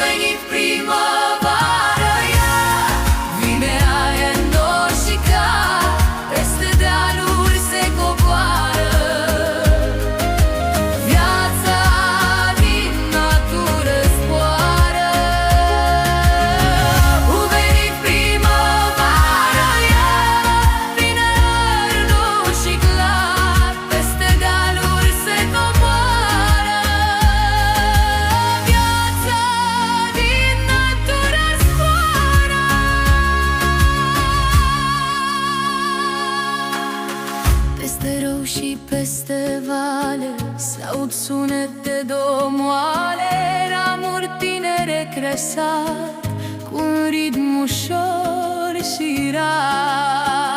venit primăvară, ea vine aia nouă și clar, peste dealuri se coboară. Viața din natură zboară. A venit primăvară, ea vine aia nouă și clar, peste dealuri se coboară. Viața din natură zboară. Peste râu și peste vale s-aud sunete domoale, ramuri tinere cresat cu un ritm ușor și rar.